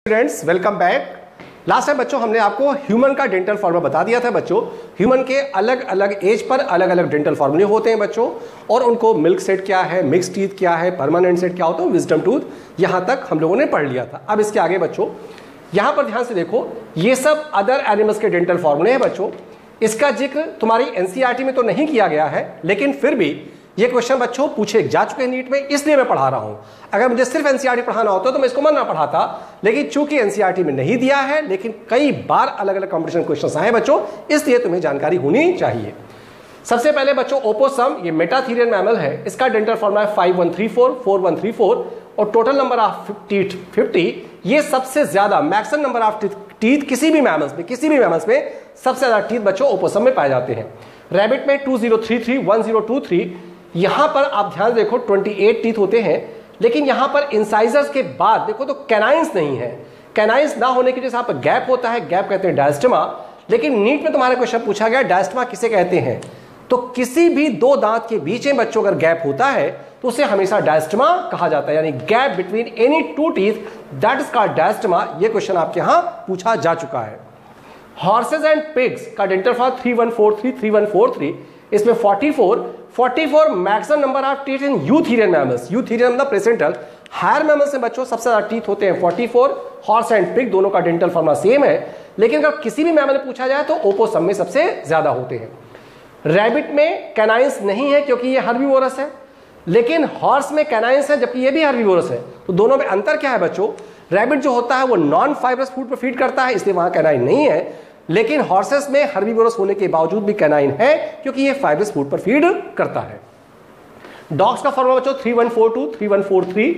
Students welcome back. Last time बच्चों हमने आपको ह्यूमन का डेंटल फॉर्मूला बता दिया था बच्चों। ह्यूमन के अलग अलग एज पर अलग अलग डेंटल फॉर्मूले होते हैं बच्चों, और उनको मिल्क सेट क्या है, मिक्स टीथ क्या है, परमानेंट सेट क्या होता है, विजडम टूथ, यहां तक हम लोगों ने पढ़ लिया था। अब इसके आगे बच्चों यहां पर ध्यान से देखो, ये सब अदर एनिमल्स के डेंटल फॉर्मूले हैं बच्चों। इसका जिक्र तुम्हारी एनसीईआरटी में तो नहीं किया गया है, लेकिन फिर भी ये क्वेश्चन बच्चों पूछे जा चुके हैं नीट में, इसलिए मैं पढ़ा रहा हूं। अगर मुझे सिर्फ एनसीईआरटी पढ़ाना होता तो मैं इसको मन ना पढ़ाता, लेकिन चूंकि एनसीईआरटी में नहीं दिया है, लेकिन कई बार अलग अलग कॉम्पिटिशन क्वेश्चन आए बच्चों, इसलिए तुम्हें जानकारी होनी चाहिए। सबसे पहले बच्चों ओपोसम, ये मेटाथीरियन मैमल है, इसका डेंटल फॉर्मूला है 5134 4134 और टोटल नंबर ऑफ टीथ 50। ये सबसे ज्यादा मैक्सिमम नंबर ऑफ टीथ किसी भी मैमल्स में सबसे ज्यादा टीथ बच्चों ओपोसम में पाए जाते हैं। रैबिट में 2033 1023। यहां पर आप ध्यान देखो 28 टीथ होते हैं, लेकिन यहां पर इंसाइजर्स के बाद देखो तो कैनाइंस नहीं है। कैनाइंस ना होने की वजह से यहाँ पर गैप होता है, गैप कहते हैं डायस्टमा। लेकिन नीट में तुम्हारा क्वेश्चन पूछा गया डायस्टमा किसे कहते हैं, तो किसी भी दो दांत के बीच में बच्चों अगर गैप होता है तो उसे हमेशा डायस्टमा कहा जाता है, यानी gap between any two teeth, that is called diastema. ये क्वेश्चन आपके यहां पूछा जा चुका है। हॉर्सेस एंड पिग्स का डेंटल फॉर्मूला 3143 3143। इसमें 44 maximum number of teeth in eutherian mammals. Eutherian मतलब प्लेसेंटल। हायर मैमल्स में बच्चों सबसे ज्यादा टीथ होते हैं 44। हॉर्स एंड पिग दोनों का डेंटल फॉर्मूला सेम है, लेकिन अगर किसी भी मैमल में पूछा जाए तो ओपोसम में सबसे ज्यादा होते हैं। रैबिट में कैनाइंस नहीं है क्योंकि ये हर्बीवोरस है, लेकिन हॉर्स में कैनाइंस है जबकि ये भी हर्बीवोरस है। तो दोनों में अंतर क्या है बच्चों, रैबिट जो होता है वो नॉन फाइब्रस फूड पर फीड करता है, इसलिए वहां कैनाइन नहीं है, लेकिन हॉर्सेस में हर्बीवोरस होने के बावजूद भी कैनाइन है क्योंकि ये फाइब्रस फूड पर फीड करता है। डॉग्स का फॉर्मूला बच्चों 3142 3143।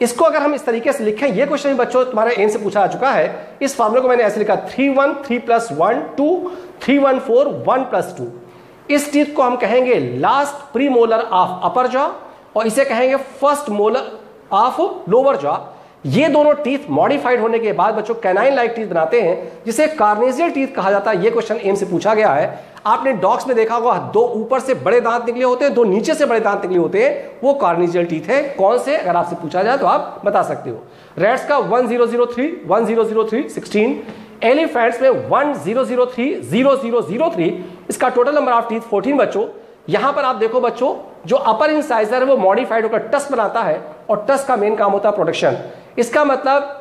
इसको अगर हम इस तरीके से लिखें, ये क्वेश्चन भी बच्चों तुम्हारे एन से पूछा जा चुका है। इस फॉर्मूले को मैंने ऐसे लिखा 313 + 1 2 314 1 + 2। इस टीथ को हम कहेंगे last pre molar of upper jaw और इसे कहेंगे first molar of lower jaw. ये दोनों टीथ मॉडिफाइड होने के बाद बच्चों कैनाइन लाइक टीथ बनाते हैं, जिसे कार्नेजियल टीथ कहा जाता है। ये क्वेश्चन एम से पूछा गया है। आपने डॉग्स में देखा होगा, दो ऊपर से बड़े दांत निकले होते हैं, दो नीचे से बड़े दांत निकले होते हैं, वो कार्नेजियल टीथ है। कौन से, अगर आपसे पूछा जाए तो आप बता सकते हो। रैट्स का 1003 1003 16। एलिफेंट्स में 1003 0003। इसका टोटल नंबर ऑफ टीथ 14 बच्चों। यहां पर आप देखो बच्चों, जो अपर इंसाइजर है वो मॉडिफाइड होकर टस्क बनाता है, और टस्क का मेन काम होता है प्रोडक्शन। इसका मतलब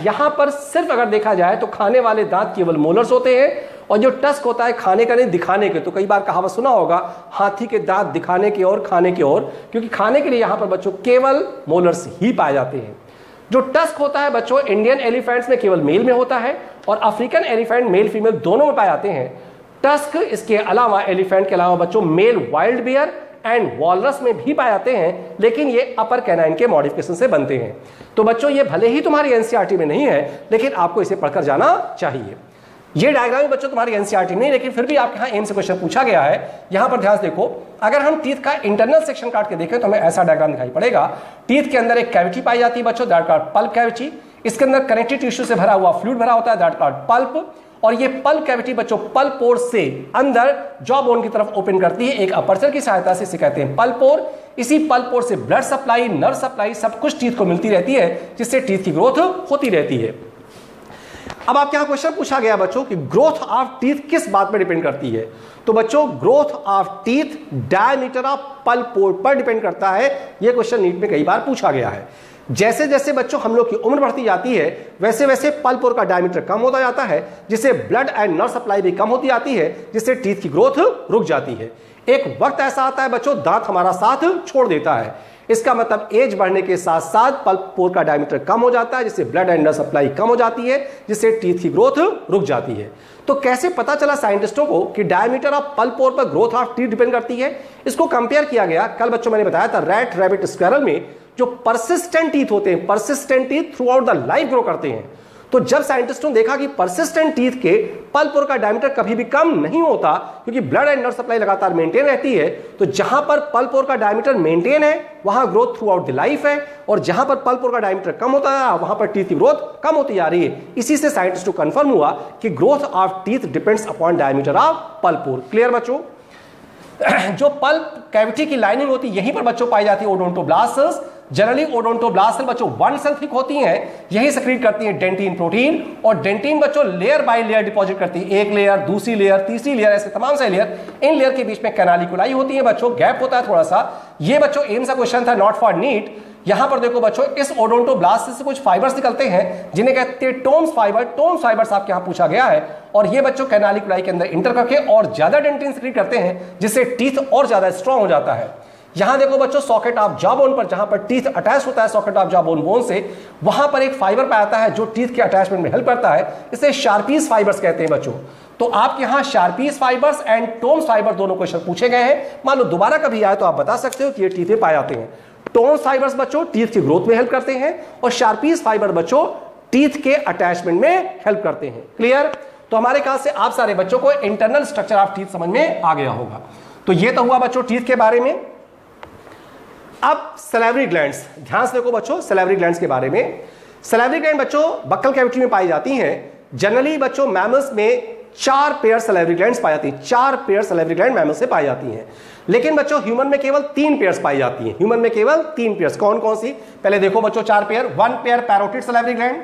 यहां पर सिर्फ अगर देखा जाए तो खाने वाले दांत केवल मोलर्स होते हैं, और जो टस्क होता है खाने का नहीं दिखाने के। तो कई बार कहावत सुना होगा, हाथी के दांत दिखाने के और खाने के और, क्योंकि खाने के लिए यहां पर बच्चों केवल मोलर्स ही पाए जाते हैं। जो टस्क होता है बच्चों इंडियन एलिफेंट्स में केवल मेल में होता है, और अफ्रीकन एलिफेंट मेल फीमेल दोनों में पाए जाते हैं टस्क। इसके अलावा एलिफेंट के अलावा बच्चों male wild bear and walrus में भी पाए जाते हैं, लेकिन ये अपर कैनाइन के मॉडिफिकेशन से बनते हैं। तो बच्चों ये भले ही तुम्हारी एनसीईआरटी में नहीं है, लेकिन आपको इसे पढ़कर जाना चाहिए। ये डायग्राम बच्चों तुम्हारी एनसीईआरटी में नहीं, लेकिन फिर भी आपके यहाँ एम से क्वेश्चन पूछा गया है। यहां पर ध्यान से देखो, अगर हम टीथ का इंटरनल सेक्शन काट के देखें तो हमें ऐसा डायग्राम दिखाई पड़ेगा। टीथ के अंदर एक कैविटी पाई जाती है बच्चों, दैट कॉल्ड पल्प कैविटी। इसके अंदर कनेक्टिव टिश्यू से भरा हुआ फ्लूइड भरा होता है, दैट कॉल्ड पल्प। और ये पल्प कैविटी बच्चों पल्प पोर से अंदर जॉ बोन की तरफ ओपन करती है एक अपर्चर की सहायता से, इसे कहते हैं पल्प पोर। इसी पल्प पोर से ब्लड सप्लाई, नर्व सप्लाई सब कुछ टीथ को मिलती रहती है, जिससे टीथ की ग्रोथ होती रहती है। अब आपके यहां क्वेश्चन पूछा गया बच्चों कि ग्रोथ ऑफ टीथ किस बात पर डिपेंड करती है, तो बच्चों growth of teeth diameter of pulp pore पर डिपेंड करता है। यह क्वेश्चन नीट में कई बार पूछा गया है। जैसे जैसे बच्चों हम लोग की उम्र बढ़ती जाती है, वैसे वैसे पल्प पोर का डायमीटर कम होता जाता है, जिससे ब्लड एंड नर्व सप्लाई भी कम होती जाती है, जिससे टीथ की ग्रोथ रुक जाती है। एक वक्त ऐसा आता है बच्चों, दांत हमारा साथ छोड़ देता है। इसका मतलब एज बढ़ने के साथ साथ पल्प पोर का डायमीटर कम हो जाता है, जिससे ब्लड एंड नर्व सप्लाई कम हो जाती है, जिससे टीथ की ग्रोथ रुक जाती है। तो कैसे पता चला साइंटिस्टों को कि डायमीटर ऑफ पल्प पोर पर ग्रोथ ऑफ टीथ डिपेंड करती है? इसको कंपेयर किया गया। कल बच्चों मैंने बताया था, रैट, रैबिट, स्क्वेरल में जो परसिस्टेंट टीथ होते हैं, persistent teeth through out the life grow करते हैं। तो जब साइंटिस्टों ने देखा कि परसिस्टेंट टीथ के पल्प पोर का डायमीटर कभी भी कम नहीं होता, क्योंकि ब्लड एंड नर्व सप्लाई लगातार मेंटेन रहती है, तो जहां पर पल्प पोर का डायमीटर मेंटेन है वहां growth through out the life है, और जहां पर पल्प पोर का डायमीटर कम होता है वहां पर टीथ की ग्रोथ कम होती जा रही है। इसी से साइंटिस्टों को कंफर्म हुआ कि growth of teeth depends upon diameter of pulp pore. Clear बच्चों? जो पल्प कैविटी की लाइनिंग होती है यहीं पर बच्चों पाई जाती है ओडोंटोब्लास्ट, जनरली ओडोंटोब्लास्ट सेल बच्चों वन सेल थिक होती हैं, यही सेक्रेट करती हैं डेंटिन प्रोटीन, और डेंटिन बच्चों लेयर बाय लेयर डिपॉजिट करती है, एक लेयर, दूसरी लेयर, तीसरी लेयर, ऐसे तमाम से लेयर। इन लेयर के बीच में कैनालिकुलाई होती है बच्चों, गैप होता है थोड़ा सा। ये बच्चों एम्स का क्वेश्चन था, नॉट फॉर नीट। यहां पर देखो बच्चों, इस ओडोंटोब्लास्ट से कुछ फाइबर्स निकलते हैं जिन्हें कहते हैं टोम्स फाइबर। टोम्स फाइबर्स आपके यहां पूछा गया है, और ये बच्चों कैनालिकुलाई के अंदर इंटर करके और ज्यादा डेंटिन सेक्रेट करते हैं, जिससे टीथ और ज्यादा स्ट्रांग हो जाता है। यहां देखो बच्चों, सॉकेट ऑफ जॉ बोन पर, जहां पर टीथ अटैच होता है सॉकेट ऑफ जॉ बोन से, वहां पर एक फाइबर पाया जाता है जो टीथ के अटैचमेंट में हेल्प करता है, इसे शार्पीज फाइबर्स कहते हैं बच्चों। तो आपके यहां शार्पीज फाइबर्स एंड टोम्स फाइबर दोनों क्वेश्चन पूछे गए हैं। मान लो दोबारा कभी आए तो आप बता सकते हो कि ये टीथ में पाए जाते हैं। टोम्स फाइबर्स बच्चों टीथ की ग्रोथ में हेल्प करते हैं, और शार्पीज फाइबर बच्चों टीथ के अटैचमेंट में हेल्प करते हैं। क्लियर? तो हमारे ख्याल से आप सारे बच्चों को इंटरनल स्ट्रक्चर ऑफ टीथ समझ में आ गया होगा। तो ये तो हुआ बच्चों टीथ के बारे में। अब सैलिवरी ग्लैंड्स, ध्यान से देखो बच्चों सैलिवरी ग्लैंड्स के बारे में। सैलिवरी ग्लैंड बच्चों बक्कल कैविटी में पाई जाती हैं। जनरली बच्चों मैमल्स में 4 पेयर सैलिवरी ग्लैंड्स पाई जाती हैं, 4 पेयर सैलिवरी ग्लैंड मैमल से पाई जाती हैं। लेकिन बच्चों ह्यूमन में केवल 3 पेयर्स पाई जाती हैं। ह्यूमन में केवल 3 पेयर्स। कौन कौन सी? पहले देखो बच्चों 4 pair. 1 pair parotid salivary gland,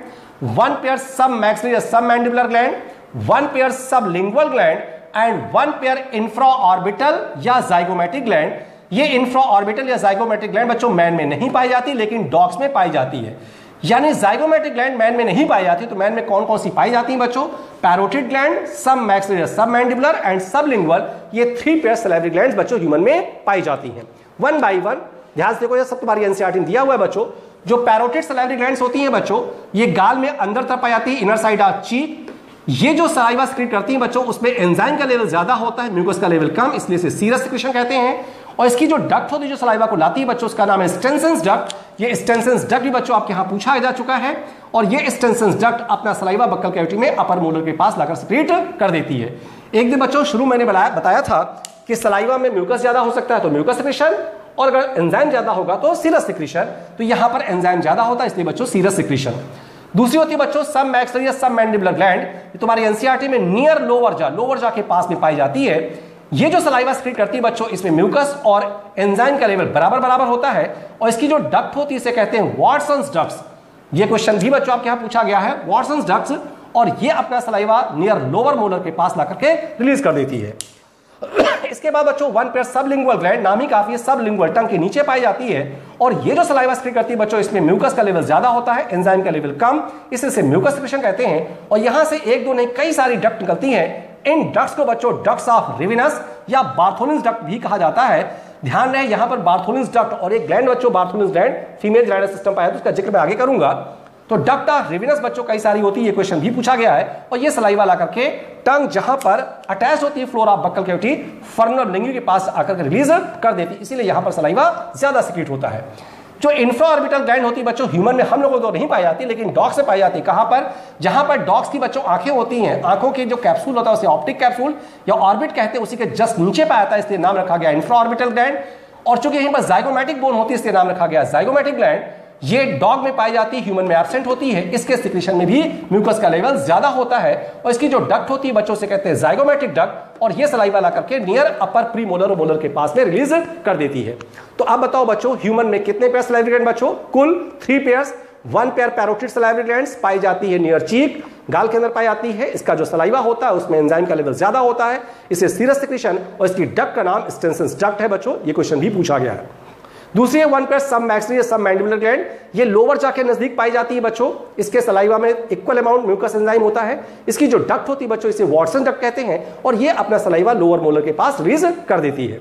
1 pair सब मैक्सिलरी सब मैंडिबुलर ग्लैंड, 1 पेयर सब lingual gland, and 1 pair infra orbital या जाइगोमेटिक ग्लैंड। ये इंफ्रा ऑर्बिटल या जाइगोमेटिक ग्लैंड बच्चों मैन में नहीं पाई जाती, लेकिन डॉग्स में पाई जाती है। यानी जाइगोमेटिक ग्लैंड मैन में नहीं पाई जाती, तो मैन में कौन कौन सी पाई जाती है बच्चों? पैरोटिड ग्लैंड, सब मैक्सिलरी सब मैंडिबुलर एंड सब लिंगुअल। ये 3 पेयर सैलिवरी ग्लैंड्स बच्चों ह्यूमन में पाई जाती हैं। 1 बाय 1 ध्यान से देखो, ये सब तुम्हारी एनसीईआरटी में दिया हुआ है बच्चों। जो पैरोटिड सैलिवरी ग्लैंड्स होती हैं बच्चों, ये गाल में अंदर तरफ पाई जाती है, इनर साइड ऑफ चीक। ये जो सलाइवा सेक्रेट करती हैं बच्चों, उसमें एंजाइम का लेवल ज्यादा होता है, म्यूकस का लेवल कम, इसलिए इसे सीरस सेक्रेशन कहते हैं। और इसकी जो डक्ट होती है जो सलाइवा को लाती है बच्चों, उसका नाम है स्टेंसेंस डक्ट। ये स्टेंसेंस डक्ट भी बच्चों आपके यहां पूछा जा चुका है, और ये स्टेंसेंस डक्ट अपना सलाइवा बक्कल कैविटी में अपर मोलर के पास लाकर सेक्रेट कर देती है। एक दिन बच्चों शुरू मैंने बताया था कि सलाइवा में म्यूकस ज्यादा हो सकता है तो म्यूकस सेक्रेशन, और अगर एंजाइम ज्यादा होगा तो सीरस सेक्रेशन। तो यहां पर एंजाइम ज्यादा होता है, इसलिए बच्चों सीरस सेक्रेशन। दूसरी होती है बच्चों सब मैक्सिलरी या सब मैंडिबुलर ग्लैंड। तुम्हारी एनसीईआरटी में नियर लोअर जा के पास में पाई जाती है। ये जो सलाइवा सेक्रेट करती है बच्चों, इसमें म्यूकस और एंजाइम का लेवल बराबर होता है, और इसकी जो डक्ट होती है इसे कहते हैं वाटसन्स डक्ट्स। ये क्वेश्चन भी बच्चों आपके यहां पूछा गया है, वाटसन्स डक्ट्स, और ये अपना सलाइवा नियर लोअर मोलर के पास ला करके रिलीज कर देती है। इसके बाद बच्चों 1 पेयर सबलिंगुअल ग्लैंड, नाम ही काफी है, सबलिंगुअल टंग के नीचे पाई जाती है, और ये जो सलाइवा सेक्रेट करती है बच्चों, इसमें म्यूकस का लेवल ज्यादा होता है, एंजाइम का लेवल कम, इसे म्यूकस सेक्रेशन कहते हैं। और यहां से एक दो नहीं कई सारी डक्ट निकलती हैं। इन डक्ट्स को बच्चों डक्ट्स ऑफ रिविनस या बार्थोलिन्स डक्ट भी कहा जाता है। ध्यान रहे यहां पर बार्थोलिन्स डक्ट और एक ग्लैंड बच्चों Bartholin's gland female gland system पाया, तो उसका जिक्र मैं आगे करूंगा। तो डक्ट ऑफ रिविनस बच्चों कई सारी होती है, ये क्वेश्चन भी पूछा गया है, और ये सलाइवा ला करके टंग जहां पर अटैच होती है floor of buccal cavity, fern और लिंगुए के पास आकर रिलीज कर देती है, इसीलिए यहां पर सलाइवा ज्यादा सेक्रेट होता है। जो इंफ्रा ऑर्बिटल ग्लैंड होती है बच्चों ह्यूमन में हम लोगों को तो नहीं पाई जाती, लेकिन डॉग से पाई जाती है। कहां पर? जहां पर डॉग्स की बच्चों आंखें होती हैं, आंखों के जो कैप्सूल होता है उसे ऑप्टिक कैप्सूल या ऑर्बिट कहते हैं, उसी के जस्ट नीचे पाया जाता है, इसलिए नाम रखा गया इंफ्रा ऑर्बिटल ग्लैंड। और चूंकि यहीं पर जाइगोमेटिक बोन होती है, इसलिए नाम रखा गया जाइगोमेटिक ग्लैंड। ये डॉग में पाई जाती है, ह्यूमन में एब्सेंट होती है, इसके सिक्रेशन में भी म्यूकस का लेवल ज्यादा होता है, और इसकी जो डक्ट होती है बच्चों से कहते हैं जाइगोमेटिक डक्ट, और ये सलाइवा ला करके नियर अपर प्री मोलर और मोलर के पास में रिलीज कर देती है। तो अब बताओ बच्चों ह्यूमन में कितने पेयर सलाइवरी ग्लैंड बच्चों? कुल 3 pairs. 1 pair parotid salivary glands पाई जाती है नियर चीक, गाल के अंदर पाई जाती है। इसका जो सलाइवा होता है उसमें एंजाइम का लेवल ज्यादा होता है, इसे सीरस सेक्रेशन, और इसकी डक्ट का नाम स्टेंसेंस डक्ट है बच्चों, ये क्वेश्चन भी पूछा गया है। दूसरी है 1 पेयर सब मैक्सिलरी सब मैंडिबुलर ग्लैंड, ये लोअर जा के नजदीक पाई जाती है बच्चों। इसके सलाइवा में इक्वल अमाउंट म्यूकस एंजाइम होता है। इसकी जो डक्ट होती है बच्चों, इसे वाटसन डक्ट कहते हैं, और ये अपना सलाइवा लोअर मोलर के पास रिलीज कर देती है।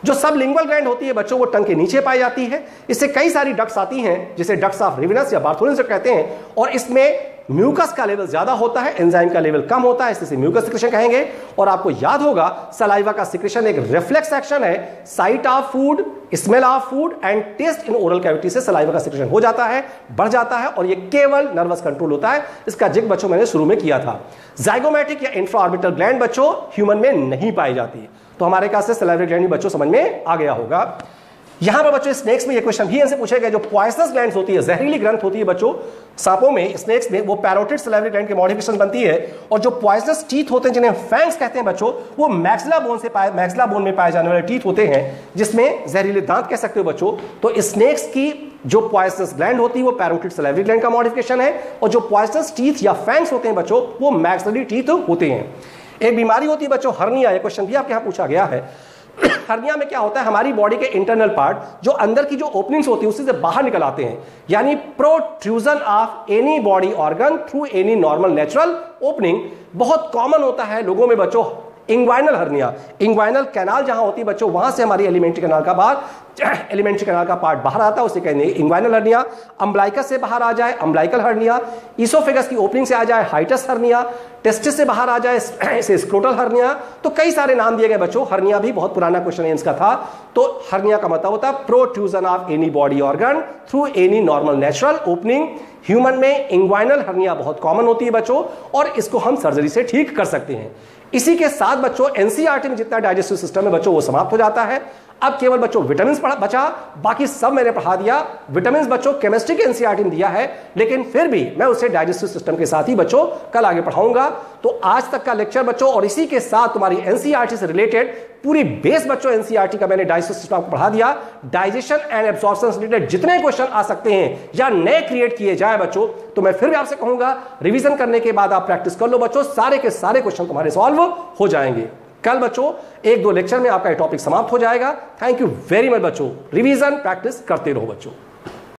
जो सब लिंगुअल ग्लैंड होती है बच्चों, वो टंग के नीचे पाई जाती है। इससे कई सारी डक्ट्स आती हैं, जिसे डक्ट्स ऑफ रिविनस या बार्थोलिन्स डक्ट कहते हैं, और इसमें म्यूकस का लेवल ज्यादा होता है, एंजाइम का लेवल कम होता है, इसलिए म्यूकस सिक्रेशन कहेंगे। और आपको याद होगा सलाइवा का सिक्रेशन एक रिफ्लेक्स एक्शन है, sight of food, smell of food and taste in oral cavity से सलाइवा का सिक्रेशन हो जाता है, बढ़ जाता है, और ये केवल नर्वस कंट्रोल होता है। इसका जिक्र बच्चों मैंने शुरू में किया था। जाइगोमेटिक या इंफ्रा ऑर्बिटल ग्लैंड बच्चों ह्यूमन में नहीं पाई जाती, तो हमारे पास से सलाइवरी ग्लैंड बच्चों समझ में आ गया होगा। यहां पर बच्चों स्नेक्स में ये क्वेश्चन भी इनसे पूछा गया, जो पॉइजनस ग्लैंड्स होती है, जहरीली ग्रंथ होती है बच्चों सांपों में, स्नेक्स में, वो पैरोटिड सलाइवरी ग्लैंड के मॉडिफिकेशन बनती है, और जो पॉइजनस टीथ होते हैं जिन्हें फैंग्स कहते हैं बच्चों, वो मैक्सिला बोन में पाए जाने वाले टीथ होते हैं, जिसमें जहरीले दांत कह सकते हो बच्चों। तो स्नेक्स की जो पॉइजनस ग्लैंड होती है वो पैरोटिड सलाइवरी ग्लैंड का मॉडिफिकेशन है, और जो पॉइजनस टीथ या फैंग्स होते हैं बच्चों वो मैक्सिलरी टीथ होते हैं। एक बीमारी होती है बच्चों हर्निया, ये क्वेश्चन भी आपके यहां पूछा गया है। हर्निया में क्या होता है, हमारी बॉडी के इंटरनल पार्ट जो अंदर की जो ओपनिंग्स होती है उससे बाहर निकल आते हैं, यानी protrusion of any body organ through any normal natural opening. बहुत कॉमन होता है लोगों में बच्चों इंग्वाइनल हर्निया, इंग्वाइनल कैनाल जहां होती है बच्चों वहां से हमारी एलिमेंट्री कैनाल का पार्ट बाहर आता है, उसे कहते हैं इंग्वाइनल हर्निया। अम्बलाइकस से बाहर आ जाए अम्बलाइकल हर्निया, ईसोफेगस की ओपनिंग से आ जाए हाइटस हर्निया, टेस्टिस से बाहर आ जाए इसे स्क्रोटल हर्निया। तो कई सारे नाम दिए गए बच्चों, हर्निया भी बहुत पुराना क्वेश्चन है इसका था। तो हर्निया का मतलब होता है protrusion of any body organ through any normal natural opening. Human में इंग्वाइनल हर्निया बहुत कॉमन होती है बच्चों, और इसको हम सर्जरी से ठीक कर सकते हैं। इसी के साथ बच्चों एनसीईआरटी में जितना डाइजेस्टिव सिस्टम है बच्चों वो समाप्त हो जाता है। अब केवल बच्चों विटामिन बचा, बाकी सब मैंने पढ़ा दिया। विटामिन बच्चों केमिस्ट्री के एनसीईआरटी में दिया है, लेकिन फिर भी मैं उसे डाइजेस्टिव सिस्टम के साथ ही बच्चों कल आगे पढ़ाऊंगा। तो आज तक का लेक्चर बच्चों और इसी के साथ तुम्हारी एनसीईआरटी से रिलेटेड पूरी बेस बच्चों एनसीईआरटी का मैंने डाइजेस्टिव सिस्टम आपको पढ़ा दिया। डाइजेशन एंड एब्जॉर्प्शन से रिलेटेड जितने क्वेश्चन आ सकते हैं या नए क्रिएट किए जाए बच्चों, तो मैं फिर भी आपसे कहूंगा रिवीजन करने के बाद आप प्रैक्टिस कर लो बच्चों, सारे के सारे क्वेश्चन तुम्हारे सॉल्व हो जाएंगे। कल बच्चों 1-2 लेक्चर में आपका ये टॉपिक समाप्त हो जाएगा। थैंक यू वेरी मच बच्चों, रिवीजन प्रैक्टिस करते रहो बच्चों।